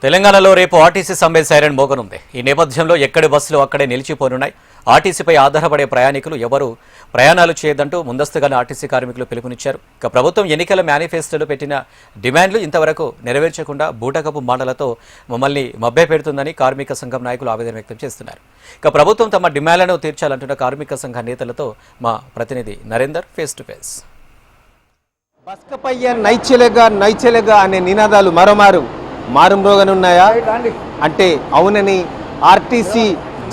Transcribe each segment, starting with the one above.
తెలంగాణలో రేపు ఆర్టీసీ సమ్మె సైరన్ మోగనుంది. ఈ నేపథ్యంలో ఎక్కడి బస్సులు అక్కడే నిలిచిపోనున్నాయి. ఆర్టీసీపై ఆధారపడే ప్రయాణికులు ఎవరు ప్రయాణాలు చేయదంటూ ముందస్తుగానే ఆర్టీసీ కార్మికులు పిలుపునిచ్చారు. ఇక ప్రభుత్వం ఎన్నికల మేనిఫెస్టోలో పెట్టిన డిమాండ్లు ఇంతవరకు నెరవేర్చకుండా బూటకపు మాటలతో మమ్మల్ని మభ్యపెడుతుందని కార్మిక సంఘం నాయకులు ఆవేదన వ్యక్తం చేస్తున్నారు. ఇక ప్రభుత్వం తమ డిమాండ్లను తీర్చాలంటున్న కార్మిక సంఘ నేతలతో మా ప్రతినిధి నరేందర్ ఫేస్ టు ఫేస్. బస్కపయ్య నైచెలగా నైచెలగా అనే నినాదాలు మరోమారు మారుమ్రోగనున్నాయా అంటే అవునని ఆర్టీసీ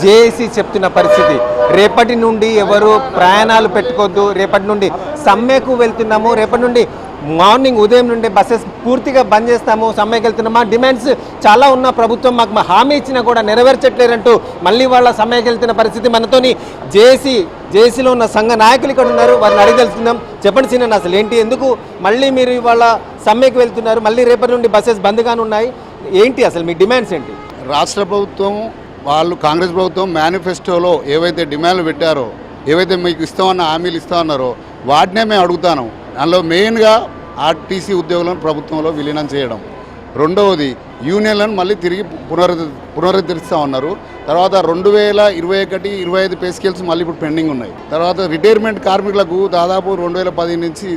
జేఏసీ చెప్తున్న పరిస్థితి. రేపటి నుండి ఎవరు ప్రయాణాలు పెట్టుకోవద్దు, రేపటి నుండి సమ్మెకు వెళ్తున్నాము, రేపటి నుండి మార్నింగ్ ఉదయం నుండి బస్సెస్ పూర్తిగా బంద్ చేస్తాము, సమ్మెకి వెళ్తున్నాము. డిమాండ్స్ చాలా ఉన్న ప్రభుత్వం మాకు హామీ ఇచ్చినా కూడా నెరవేర్చట్లేరంటూ మళ్ళీ వాళ్ళ సమ్మెకి వెళ్తున్న పరిస్థితి. మనతోని జేఏసీలో ఉన్న సంఘ నాయకులు ఇక్కడ ఉన్నారు, వారిని అడిగి తెలుసుకుందాం. చెప్పండి సీనన్న, అసలు ఏంటి, ఎందుకు మళ్ళీ మీరు ఇవాళ సమ్మెకి వెళ్తున్నారు, మళ్ళీ రేపటి నుండి బస్సెస్ బంద్గానే ఉన్నాయి, ఏంటి అసలు మీ డిమాండ్స్ ఏంటి? రాష్ట్ర ప్రభుత్వం వాళ్ళు కాంగ్రెస్ ప్రభుత్వం మేనిఫెస్టోలో ఏవైతే డిమాండ్లు పెట్టారో, ఏవైతే మీకు ఇస్తామన్న హామీలు ఇస్తామన్నారో వాటినే మేము అడుగుతాను. అందులో మెయిన్గా ఆర్టీసీ ఉద్యోగులను ప్రభుత్వంలో విలీనం చేయడం, రెండవది యూనియన్లను మళ్ళీ తిరిగి పునరుద్ధరిస్తూ ఉన్నారు. తర్వాత 2021-25 పే స్కేల్స్ మళ్ళీ ఇప్పుడు పెండింగ్ ఉన్నాయి. తర్వాత రిటైర్మెంట్ కార్మికులకు దాదాపు 2010 నుంచి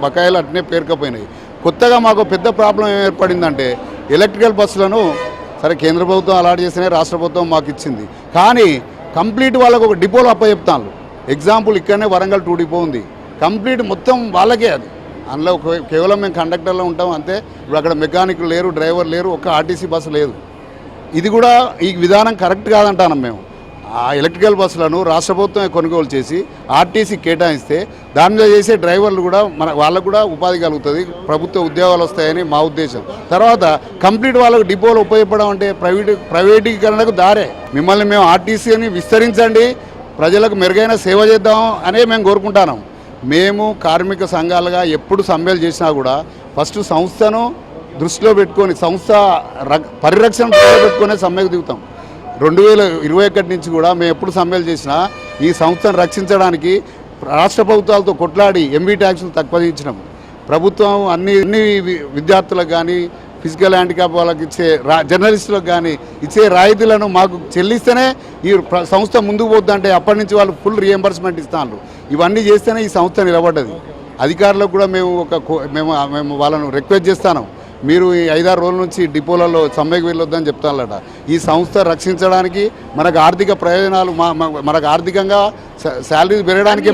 బకాయిలు అట్నే పేరుకపోయినాయి. కొత్తగా మాకు పెద్ద ప్రాబ్లం ఏం ఏర్పడిందంటే ఎలక్ట్రికల్ బస్సులను సరే కేంద్ర ప్రభుత్వం అలాట్ చేస్తేనే రాష్ట్ర ప్రభుత్వం మాకు ఇచ్చింది, కానీ కంప్లీట్ వాళ్ళకు ఒక డిపోలో అప్పచెప్తాను. ఎగ్జాంపుల్ ఇక్కడనే వరంగల్ 2 డిపో ఉంది, కంప్లీట్ మొత్తం వాళ్ళకే. అది అందులో కేవలం మేము కండక్టర్లో ఉంటాం అంతే. ఇప్పుడు అక్కడ మెకానిక్ లేరు, డ్రైవర్ లేరు, ఒక్క ఆర్టీసీ బస్సు లేదు. ఇది కూడా ఈ విధానం కరెక్ట్ కాదంటాం మేము. ఆ ఎలక్ట్రికల్ బస్సులను రాష్ట్ర ప్రభుత్వమే కొనుగోలు చేసి ఆర్టీసీ కేటాయిస్తే దాని మీద చేసే డ్రైవర్లు కూడా వాళ్ళకు కూడా ఉపాధి కలుగుతుంది, ప్రభుత్వ ఉద్యోగాలు వస్తాయని మా ఉద్దేశం. తర్వాత కంప్లీట్ వాళ్ళకు డిపోలు ఉపయోగపడడం అంటే ప్రైవేటీకరణకు దారే. మిమ్మల్ని మేము ఆర్టీసీని విస్తరించండి, ప్రజలకు మెరుగైన సేవ చేద్దాం అనే మేము కోరుకుంటున్నాం. మేము కార్మిక సంఘాలుగా ఎప్పుడు సమ్మెలు చేసినా కూడా ఫస్ట్ సంస్థను దృష్టిలో పెట్టుకొని, సంస్థ పరిరక్షణ దృష్టిలో పెట్టుకునే సమ్మెకు దిగుతాం. 2021 నుంచి కూడా మేము ఎప్పుడు సమ్మెలు చేసినా ఈ సంస్థను రక్షించడానికి రాష్ట్ర ప్రభుత్వాలతో కొట్లాడి ఎంబీ ట్యాక్స్లు తక్కువదించినాం. ప్రభుత్వం అన్ని విద్యార్థులకు కానీ, ఫిజికల్ హ్యాండిక్యాప్ వాళ్ళకి ఇచ్చే జర్నలిస్టులకు కానీ ఇచ్చే రాయితీలను మాకు చెల్లిస్తేనే ఈ సంస్థ ముందుకు పోద్దంటే అప్పటి నుంచి వాళ్ళు ఫుల్ రియంబర్స్మెంట్ ఇస్తాను. ఇవన్నీ చేస్తేనే ఈ సంస్థ నిలబడ్డది. అధికారులకు కూడా మేము వాళ్ళను రిక్వెస్ట్ చేస్తాను, మీరు ఈ 5-6 రోజుల నుంచి డిపోలలో సమ్మెకు వెళ్ళొద్దని చెప్తానట. ఈ సంస్థ రక్షించడానికి మనకు ఆర్థిక ప్రయోజనాలు, మనకు ఆర్థికంగా శాలరీస్ పెరగడానికి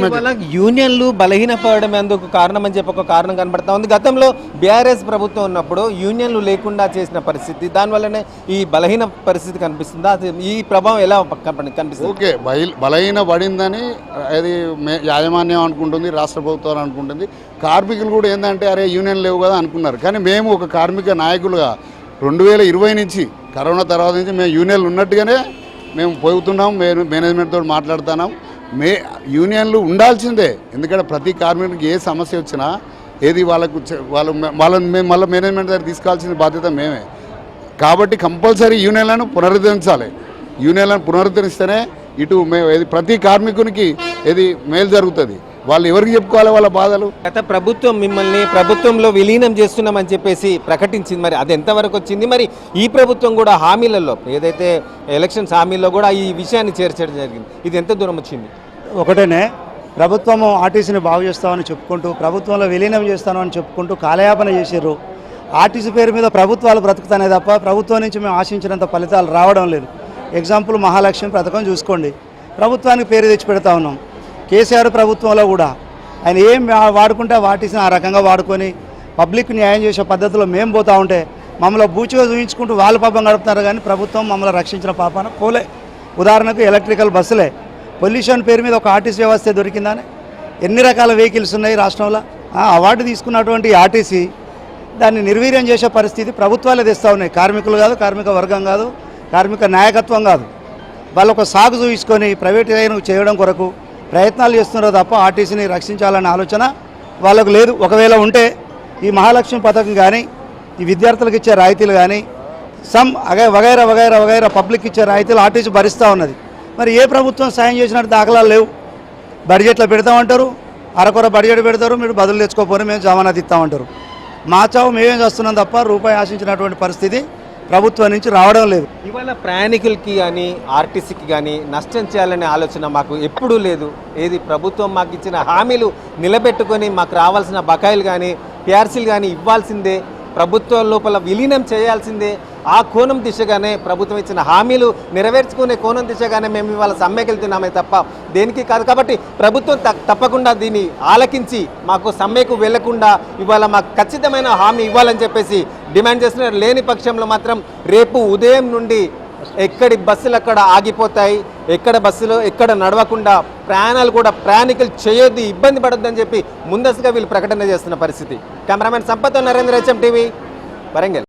యూనియన్లు బలహీనపడడం ఎందుకు కారణం అని చెప్పి ఒక కారణం కనబడతా ఉంది. గతంలో బీఆర్ఎస్ ప్రభుత్వం ఉన్నప్పుడు యూనియన్లు లేకుండా చేసిన పరిస్థితి, దానివల్లనే ఈ బలహీన పరిస్థితి కనిపిస్తుందా? ఈ ప్రభావం ఎలా కనిపిస్తుంది? ఓకే, బలహీన పడిందని అది యాజమాన్యం అనుకుంటుంది, రాష్ట్ర ప్రభుత్వం అనుకుంటుంది. కార్మికులు కూడా ఏంటంటే అరే యూనియన్ లేవు కదా అనుకున్నారు. కానీ మేము ఒక కార్మిక నాయకులుగా 2020 నుంచి కరోనా తర్వాత నుంచి మేము యూనియన్లు ఉన్నట్టుగానే మేము పోతున్నాం, మేనేజ్మెంట్తో మాట్లాడుతున్నాం. యూనియన్లు ఉండాల్సిందే, ఎందుకంటే ప్రతి కార్మికుడికి ఏ సమస్య వచ్చినా ఏది వాళ్ళని మేము మళ్ళీ మేనేజ్మెంట్ దగ్గర తీసుకోవాల్సిన బాధ్యత మేమే. కాబట్టి కంపల్సరీ యూనియన్లను పునరుద్ధరించాలి. యూనియన్లను పునరుద్ధరిస్తేనే ఇటు ఏది ప్రతి కార్మికునికి ఏది మేలు జరుగుతుంది. వాళ్ళు ఎవరికి చెప్పుకోవాలి వాళ్ళ బాధలు? గత ప్రభుత్వం మిమ్మల్ని ప్రభుత్వంలో విలీనం చేస్తున్నామని చెప్పేసి ప్రకటించింది, మరి అది ఎంతవరకు వచ్చింది? మరి ఈ ప్రభుత్వం కూడా హామీలలో ఏదైతే ఎలక్షన్స్ హామీల్లో కూడా ఈ విషయాన్ని చేర్చడం జరిగింది, ఇది ఎంత దూరం వచ్చింది? ఒకటేనే, ప్రభుత్వము ఆర్టీసీని బాగు చేస్తామని చెప్పుకుంటూ ప్రభుత్వంలో విలీనం చేస్తామని చెప్పుకుంటూ కాలయాపన చేశారు. ఆర్టీసీ పేరు మీద ప్రభుత్వాలు బ్రతుకుతానే తప్ప ప్రభుత్వం నుంచి మేము ఆశించినంత ఫలితాలు రావడం లేదు. ఎగ్జాంపుల్ మహాలక్ష్మి పథకం చూసుకోండి, ప్రభుత్వానికి పేరు తెచ్చి పెడతా ఉన్నాం. కేసీఆర్ ప్రభుత్వంలో కూడా ఆయన ఏం వాడుకుంటే వాటిని ఆ రకంగా వాడుకొని పబ్లిక్ న్యాయం చేసే పద్ధతిలో మేము పోతూ ఉంటే మమ్మల్ని బూచిగా చూపించుకుంటూ వాళ్ళ పాపం గడుపుతున్నారు, కానీ ప్రభుత్వం మమ్మల్ని రక్షించిన పాపాన పోలే. ఉదాహరణకు ఎలక్ట్రికల్ బస్సులే, పొల్యూషన్ పేరు మీద ఒక ఆర్టీసీ వ్యవస్థ దొరికిందని ఎన్ని రకాల వెహికల్స్ ఉన్నాయి రాష్ట్రంలో. అవార్డు తీసుకున్నటువంటి ఆర్టీసీ దాన్ని నిర్వీర్యం చేసే పరిస్థితి ప్రభుత్వాలే తెస్తూ ఉన్నాయి. కార్మికులు కాదు, కార్మిక వర్గం కాదు, కార్మిక నాయకత్వం కాదు. వాళ్ళు ఒక సాగు చూపించుకొని ప్రైవేటైజేషన్ చేయడం కొరకు ప్రయత్నాలు చేస్తున్నారో తప్ప ఆర్టీసీని రక్షించాలనే ఆలోచన వాళ్ళకు లేదు. ఒకవేళ ఉంటే ఈ మహాలక్ష్మి పథకం కానీ, ఈ విద్యార్థులకు ఇచ్చే రాయితీలు కానీ, వగైరా వగైరా వగైరా పబ్లిక్ ఇచ్చే రాయితీలు ఆర్టీసీ భరిస్తూ ఉన్నది. మరి ఏ ప్రభుత్వం సాయం చేసినట్టు దాఖలాలు లేవు. బడ్జెట్లో పెడతామంటారు, అరకొర బడ్జెట్ పెడతారు, మీరు బదులు తెచ్చుకోకపోతే మేము జమానత్ ఇస్తామంటారు. మా చావు మేమేం చేస్తున్నాం తప్ప రూపాయి ఆశించినటువంటి పరిస్థితి ప్రభుత్వం నుంచి రావడం లేదు. ఇవాళ ప్రయాణికులకి కానీ ఆర్టీసీకి కానీ నష్టం చేయాలనే ఆలోచన మాకు ఎప్పుడూ లేదు. ఏది ప్రభుత్వం మాకు ఇచ్చిన హామీలు నిలబెట్టుకొని మాకు రావాల్సిన బకాయిలు కానీ పిఆర్సీలు కానీ ఇవ్వాల్సిందే, ప్రభుత్వం లోపల విలీనం చేయాల్సిందే. ఆ కోణం దిశగానే ప్రభుత్వం ఇచ్చిన హామీలు నెరవేర్చుకునే కోణం దిశగానే మేము ఇవాళ సమ్మెకి వెళ్తున్నామే తప్ప దేనికి కాదు. కాబట్టి ప్రభుత్వం తప్పకుండా దీన్ని ఆలకించి మాకు సమ్మెకు వెళ్లకుండా ఇవాళ మాకు ఖచ్చితమైన హామీ ఇవ్వాలని చెప్పేసి డిమాండ్ చేస్తున్నారు. లేని పక్షంలో మాత్రం రేపు ఉదయం నుండి ఎక్కడి బస్సులు అక్కడ ఆగిపోతాయి, ఎక్కడ బస్సులు ఎక్కడ నడవకుండా ప్రయాణికులు చేయొద్దు, ఇబ్బంది పడొద్దని చెప్పి ముందస్తుగా వీళ్ళు ప్రకటన చేస్తున్న పరిస్థితి. Cameraman Sampath, Narendra, HM TV, Warangal.